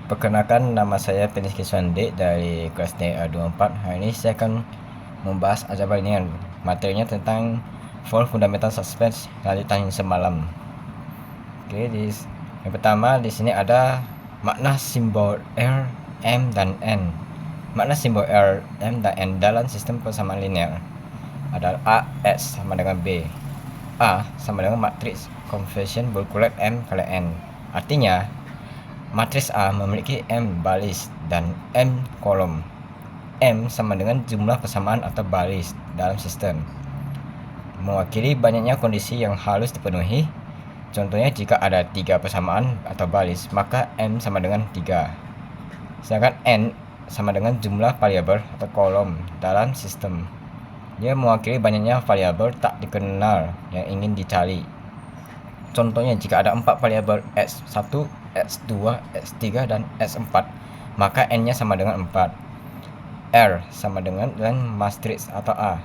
Perkenalkan, nama saya Penis Kiswandi dari kelas DA24. Hari ini saya akan membahas aljabar linear. Materinya tentang for fundamental suspense dari tanya semalam. Oke, yang pertama di sini ada makna simbol R, M, dan N. Makna simbol R, M, dan N dalam sistem persamaan linear adalah A, S sama dengan B. A sama dengan matriks conversion berkulat M kali N. Artinya matriks A memiliki M baris dan M kolom. M sama dengan jumlah persamaan atau baris dalam sistem, mewakili banyaknya kondisi yang harus dipenuhi. Contohnya, jika ada 3 persamaan atau baris, maka M sama dengan 3. Sedangkan N sama dengan jumlah variabel atau kolom dalam sistem. Dia mewakili banyaknya variabel tak dikenal yang ingin dicari. Contohnya, jika ada 4 variabel X1, X2, X3, dan X4, maka N-nya sama dengan 4. R sama dengan matriks atau A,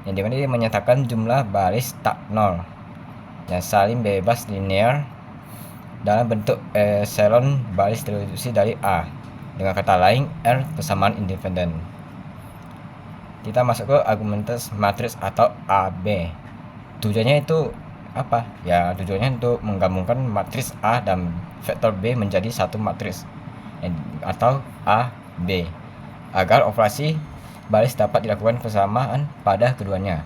yang dimana dia menyatakan jumlah baris tak nol yang saling bebas linear dalam bentuk echelon baris terreduksi dari A. Dengan kata lain, R persamaan independen. Kita masuk ke argumentasi matriks atau AB. Tujuannya itu apa? Ya, tujuannya untuk menggabungkan matriks A dan vektor B menjadi satu matriks atau A, B, agar operasi baris dapat dilakukan bersamaan pada keduanya,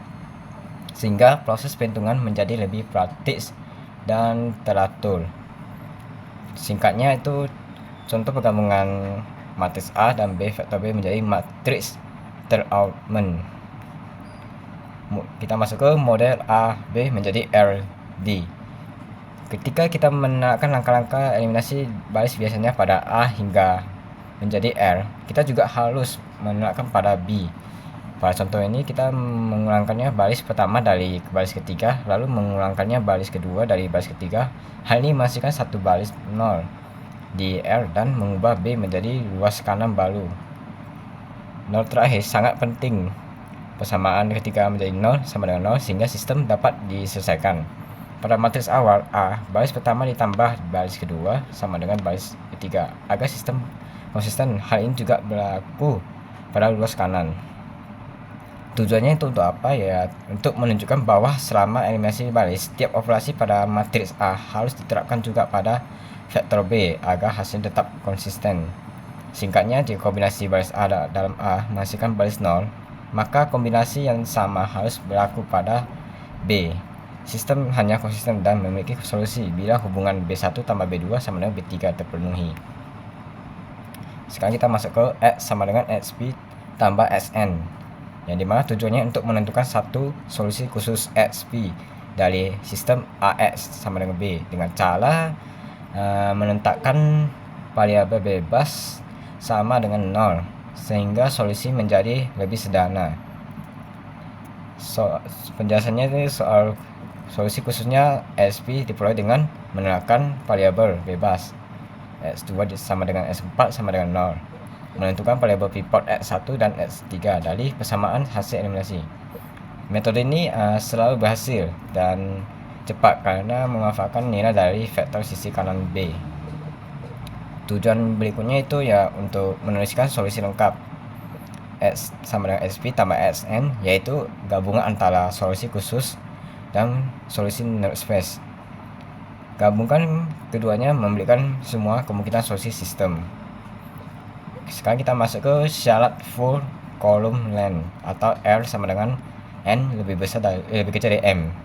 sehingga proses perhitungan menjadi lebih praktis dan teratur. Singkatnya itu contoh penggabungan matriks A dan B vektor B menjadi matriks terargumen. Kita masuk ke model A, B menjadi R, D. Ketika kita menerapkan langkah-langkah eliminasi baris biasanya pada A hingga menjadi R, kita juga harus menerapkan pada B. Pada contoh ini kita mengulangkannya baris pertama dari baris ketiga, lalu mengulangkannya baris kedua dari baris ketiga. Hal ini menghasilkan satu baris 0 di R dan mengubah B menjadi ruas kanan baru. 0 terakhir sangat penting. Persamaan ketika menjadi 0 sama dengan 0 sehingga sistem dapat diselesaikan. Pada matriks awal A, baris pertama ditambah baris kedua sama dengan baris ketiga agar sistem konsisten. Hal ini juga berlaku pada ruas kanan. Tujuannya itu untuk apa? Ya, untuk menunjukkan bahwa selama eliminasi baris, setiap operasi pada matriks A harus diterapkan juga pada vektor B agar hasil tetap konsisten. Singkatnya, jika kombinasi baris A dalam A menghasilkan baris 0, maka kombinasi yang sama harus berlaku pada B. Sistem hanya konsisten dan memiliki solusi bila hubungan B1 tambah B2 sama dengan B3 terpenuhi. Sekarang kita masuk ke X sama dengan XP tambah XN, yang dimana tujuannya untuk menentukan satu solusi khusus XP dari sistem AX sama dengan B dengan cara menetapkan variabel bebas sama dengan 0 sehingga solusi menjadi lebih sederhana. Penjelasannya ini soal solusi khususnya XP diperoleh dengan menerapkan variabel bebas X2 sama dengan X4 sama dengan 0, menentukan variabel pivot X1 dan X3 dari persamaan hasil eliminasi. Metode ini selalu berhasil dan cepat karena memanfaatkan nilai dari vektor sisi kanan B. Tujuan berikutnya itu ya untuk menuliskan solusi lengkap X sama dengan XP tambah XN, yaitu gabungan antara solusi khusus dan solusi null space. Gabungkan keduanya memberikan semua kemungkinan solusi sistem. Sekarang kita masuk ke syarat full column length atau R sama dengan N lebih kecil dari M.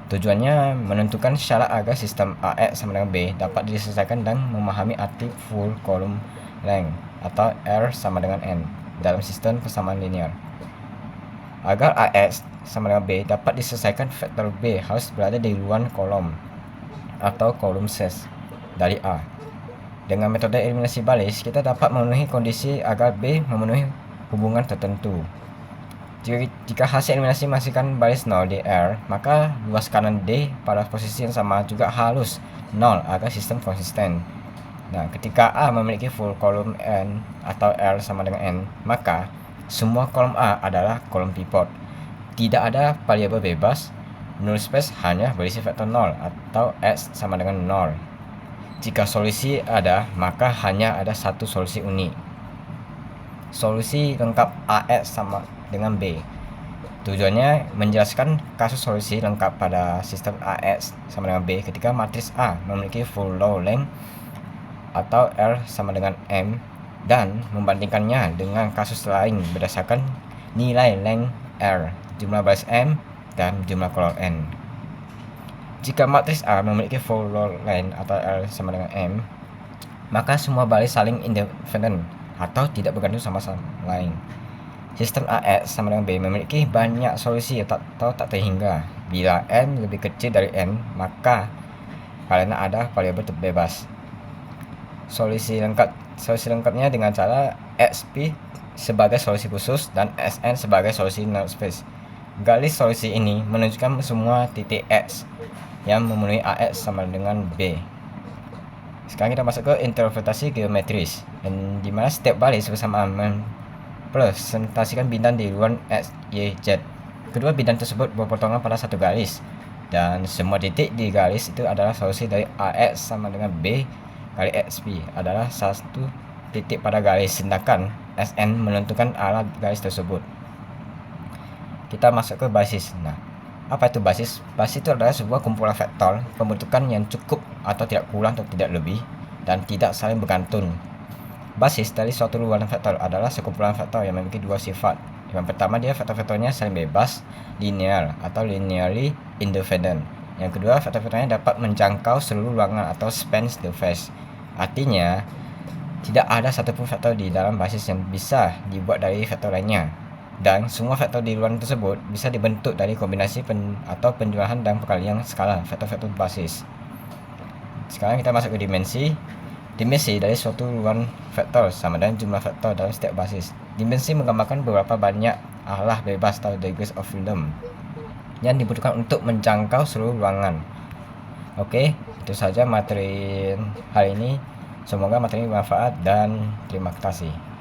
Tujuannya menentukan syarat agar sistem AX sama dengan B dapat diselesaikan dan memahami arti full column length atau R sama dengan N dalam sistem persamaan linear. Agar AX sama dengan B dapat diselesaikan, vektor B harus berada di luar kolom atau kolom ses dari A. Dengan metode eliminasi baris, kita dapat memenuhi kondisi agar B memenuhi hubungan tertentu. Jika hasil eliminasi menghasilkan baris 0 di R, maka luas kanan D pada posisi yang sama juga harus 0 agar sistem konsisten. Nah, ketika A memiliki full kolom N atau R sama dengan N, maka semua kolom A adalah kolom pivot. Tidak ada variabel bebas. Null space hanya berisi vektor 0 atau X sama dengan 0. Jika solusi ada, maka hanya ada satu solusi unik. Solusi lengkap AX sama dengan B. Tujuannya menjelaskan kasus solusi lengkap pada sistem AX sama dengan B ketika matriks A memiliki full row length atau R sama dengan M, dan membandingkannya dengan kasus lain berdasarkan nilai length R, jumlah baris M, dan jumlah kolom N. Jika matriks A memiliki full row length atau R sama dengan M, maka semua baris saling independen atau tidak bergantung sama lain. Sistem AX sama dengan B memiliki banyak solusi atau tak terhingga. Bila N lebih kecil dari N, maka karena ada variabel bebas. Solusi lengkapnya dengan cara XP sebagai solusi khusus dan Sn sebagai solusi null space. Garis solusi ini menunjukkan semua titik X yang memenuhi AX sama dengan B. Sekarang kita masuk ke interpretasi geometris, di mana setiap baris bersamaan mempresentasikan bidang di ruang X, Y, Z. Kedua bidang tersebut berpotongan pada satu garis, dan semua titik di garis itu adalah solusi dari AX sama dengan B kali XP adalah satu titik pada garis, sedangkan Sn menentukan arah garis tersebut. Kita masuk ke basis. Nah, apa itu basis? Basis itu adalah sebuah kumpulan vektor pembentukan yang cukup atau tidak kurang atau tidak lebih dan tidak saling bergantung. Basis dari suatu ruang vektor adalah sekumpulan vektor yang memiliki dua sifat. Yang pertama, dia vektor-vektornya saling bebas, linear atau linearly independent. Yang kedua, vektor-vektornya dapat menjangkau seluruh ruangan atau span the space. Artinya, tidak ada satupun vektor di dalam basis yang bisa dibuat dari vektor lainnya. Dan semua vektor di ruang tersebut bisa dibentuk dari kombinasi atau penjumlahan dan perkalian skala vektor-vektor basis. Sekarang kita masuk ke dimensi. Dimensi dari suatu ruang vektor sama dengan jumlah vektor dalam setiap basis. Dimensi menggambarkan beberapa banyak arah bebas atau degrees of freedom yang dibutuhkan untuk menjangkau seluruh ruangan. Oke, itu saja materi hari ini. Semoga materi bermanfaat dan terima kasih.